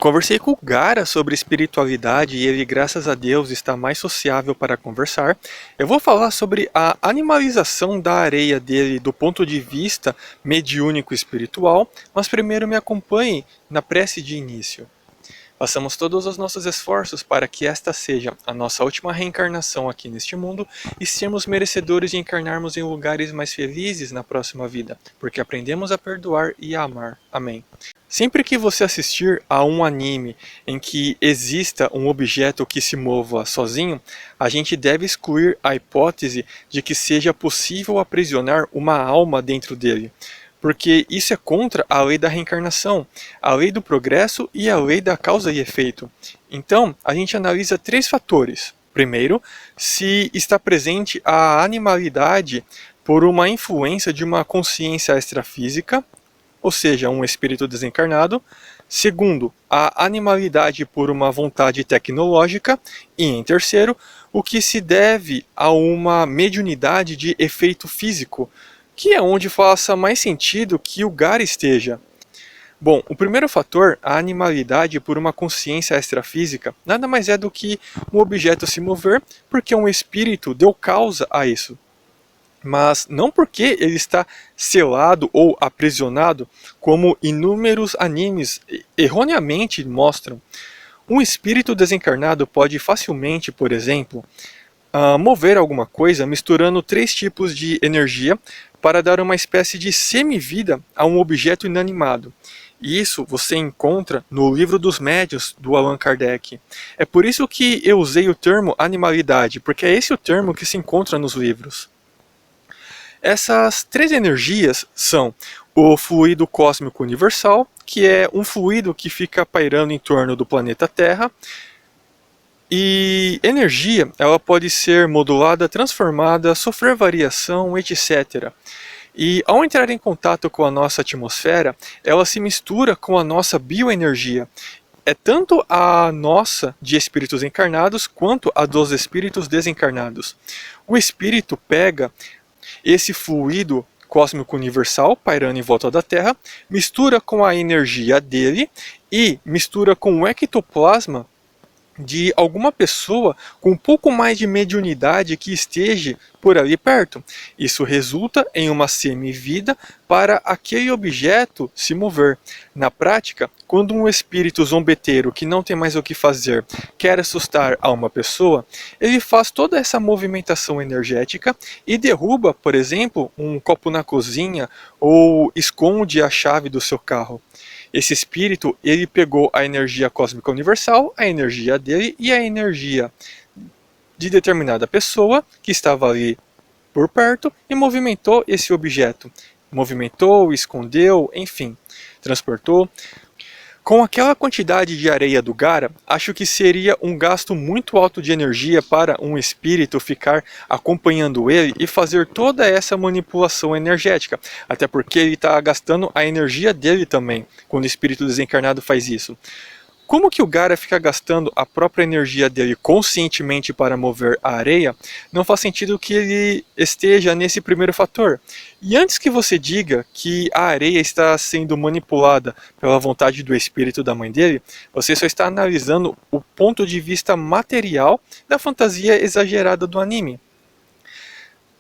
conversei com o Gara sobre espiritualidade e ele, graças a Deus, está mais sociável para conversar. Eu vou falar sobre a animalização da areia dele do ponto de vista mediúnico espiritual, mas primeiro me acompanhe na prece de início. Façamos todos os nossos esforços para que esta seja a nossa última reencarnação aqui neste mundo e sermos merecedores de encarnarmos em lugares mais felizes na próxima vida, porque aprendemos a perdoar e a amar. Amém. Sempre que você assistir a um anime em que exista um objeto que se mova sozinho, a gente deve excluir a hipótese de que seja possível aprisionar uma alma dentro dele, porque isso é contra a lei da reencarnação, a lei do progresso e a lei da causa e efeito. Então, a gente analisa 3 fatores. Primeiro, se está presente a animalidade por uma influência de uma consciência extrafísica, ou seja, um espírito desencarnado. Segundo, a animalidade por uma vontade tecnológica. E em terceiro, o que se deve a uma mediunidade de efeito físico, que é onde faça mais sentido que o Gara esteja. Bom, o primeiro fator, a animalidade por uma consciência extrafísica, nada mais é do que um objeto se mover porque um espírito deu causa a isso. Mas não porque ele está selado ou aprisionado, como inúmeros animes erroneamente mostram. Um espírito desencarnado pode facilmente, por exemplo, mover alguma coisa misturando 3 tipos de energia para dar uma espécie de semivida a um objeto inanimado. E isso você encontra no Livro dos Médiuns, do Allan Kardec. É por isso que eu usei o termo animalidade, porque é esse o termo que se encontra nos livros. Essas 3 energias são o fluido cósmico universal, que é um fluido que fica pairando em torno do planeta Terra. E energia, ela pode ser modulada, transformada, sofrer variação, etc. E ao entrar em contato com a nossa atmosfera, ela se mistura com a nossa bioenergia. É tanto a nossa de espíritos encarnados quanto a dos espíritos desencarnados. O espírito pega esse fluido cósmico universal pairando em volta da Terra, mistura com a energia dele e mistura com o ectoplasma de alguma pessoa com um pouco mais de mediunidade que esteja por ali perto. Isso resulta em uma semivida para aquele objeto se mover. Na prática, quando um espírito zombeteiro que não tem mais o que fazer quer assustar a uma pessoa, ele faz toda essa movimentação energética e derruba, por exemplo, um copo na cozinha ou esconde a chave do seu carro. Esse espírito, ele pegou a energia cósmica universal, a energia dele e a energia de determinada pessoa que estava ali por perto e movimentou esse objeto. Movimentou, escondeu, enfim, transportou. Com aquela quantidade de areia do Gara, acho que seria um gasto muito alto de energia para um espírito ficar acompanhando ele e fazer toda essa manipulação energética. Até porque ele está gastando a energia dele também, quando o espírito desencarnado faz isso. Como que o Gara fica gastando a própria energia dele conscientemente para mover a areia, não faz sentido que ele esteja nesse primeiro fator. E antes que você diga que a areia está sendo manipulada pela vontade do espírito da mãe dele, você só está analisando o ponto de vista material da fantasia exagerada do anime.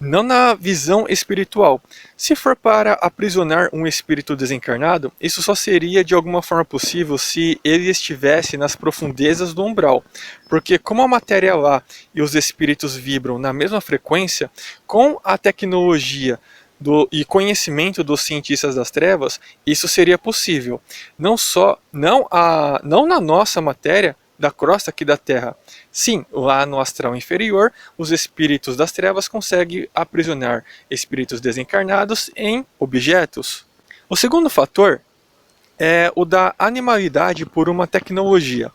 Não na visão espiritual. Se for para aprisionar um espírito desencarnado, isso só seria de alguma forma possível se ele estivesse nas profundezas do umbral. Porque como a matéria é lá e os espíritos vibram na mesma frequência, com a tecnologia e conhecimento dos cientistas das trevas, isso seria possível. Não na nossa matéria, da crosta aqui da Terra. Sim, lá no astral inferior, os espíritos das trevas conseguem aprisionar espíritos desencarnados em objetos. O segundo fator é o da animalidade por uma tecnologia.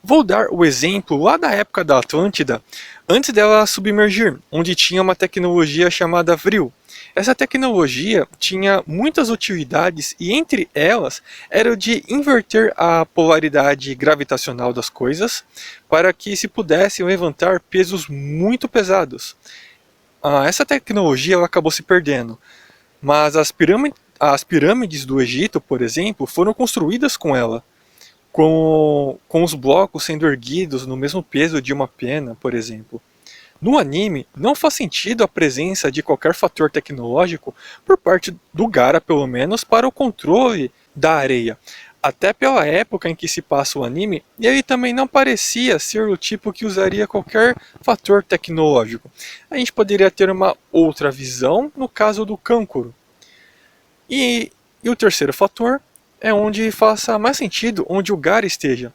Vou dar o exemplo lá da época da Atlântida, antes dela submergir, onde tinha uma tecnologia chamada Vril. Essa tecnologia tinha muitas utilidades e entre elas era o de inverter a polaridade gravitacional das coisas para que se pudessem levantar pesos muito pesados. Essa tecnologia ela acabou se perdendo, mas as pirâmides do Egito, por exemplo, foram construídas com ela. com os blocos sendo erguidos no mesmo peso de uma pena, por exemplo. No anime, não faz sentido a presença de qualquer fator tecnológico por parte do Gaara, pelo menos, para o controle da areia. Até pela época em que se passa o anime, ele também não parecia ser o tipo que usaria qualquer fator tecnológico. A gente poderia ter uma outra visão no caso do Kankuro. E o terceiro fator é onde faça mais sentido onde o Gaara esteja.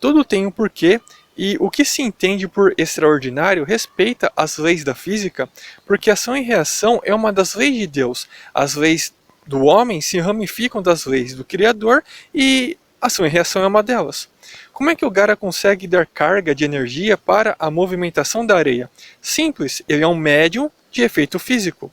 Tudo tem um porquê. E o que se entende por extraordinário respeita as leis da física, porque ação e reação é uma das leis de Deus. As leis do homem se ramificam das leis do Criador e ação e reação é uma delas. Como é que o Gaara consegue dar carga de energia para a movimentação da areia? Simples, ele é um médium de efeito físico.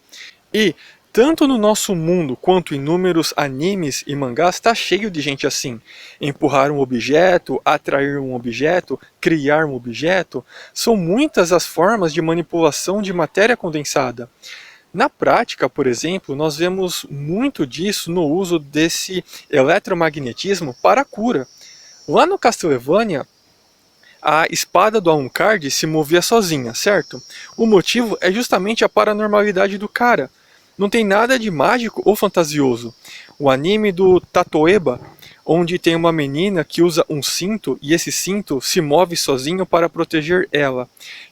E tanto no nosso mundo quanto em inúmeros animes e mangás está cheio de gente assim. Empurrar um objeto, atrair um objeto, criar um objeto, são muitas as formas de manipulação de matéria condensada. Na prática, por exemplo, nós vemos muito disso no uso desse eletromagnetismo para a cura. Lá no Castlevania, a espada do Alucard se movia sozinha, certo? O motivo é justamente a paranormalidade do cara. Não tem nada de mágico ou fantasioso. O anime do Tatoeba, onde tem uma menina que usa um cinto e esse cinto se move sozinho para proteger ela.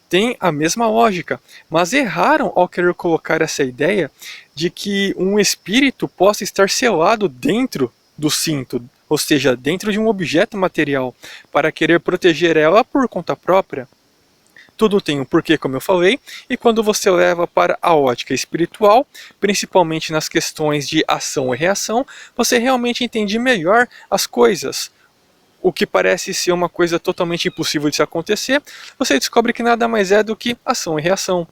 Tem a mesma lógica, mas erraram ao querer colocar essa ideia de que um espírito possa estar selado dentro do cinto, ou seja, dentro de um objeto material, para querer proteger ela por conta própria. Tudo tem um porquê, como eu falei, e quando você leva para a ótica espiritual, principalmente nas questões de ação e reação, você realmente entende melhor as coisas. O que parece ser uma coisa totalmente impossível de se acontecer, você descobre que nada mais é do que ação e reação.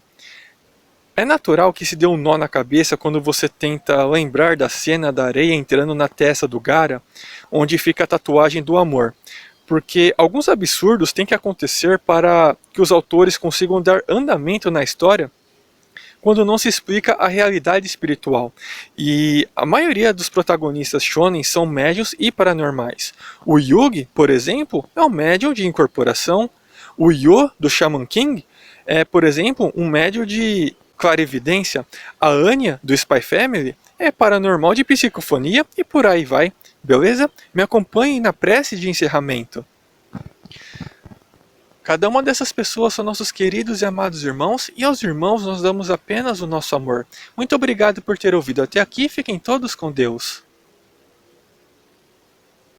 É natural que se dê um nó na cabeça quando você tenta lembrar da cena da areia entrando na testa do Gaara, onde fica a tatuagem do amor. Porque alguns absurdos têm que acontecer para que os autores consigam dar andamento na história quando não se explica a realidade espiritual. E a maioria dos protagonistas shonen são médiuns e paranormais. O Yugi, por exemplo, é um médium de incorporação. O Yo, do Shaman King, é, por exemplo, um médium de clarividência. A Anya, do Spy Family, é paranormal de psicofonia e por aí vai. Beleza? Me acompanhem na prece de encerramento. Cada uma dessas pessoas são nossos queridos e amados irmãos, e aos irmãos nós damos apenas o nosso amor. Muito obrigado por ter ouvido até aqui, fiquem todos com Deus.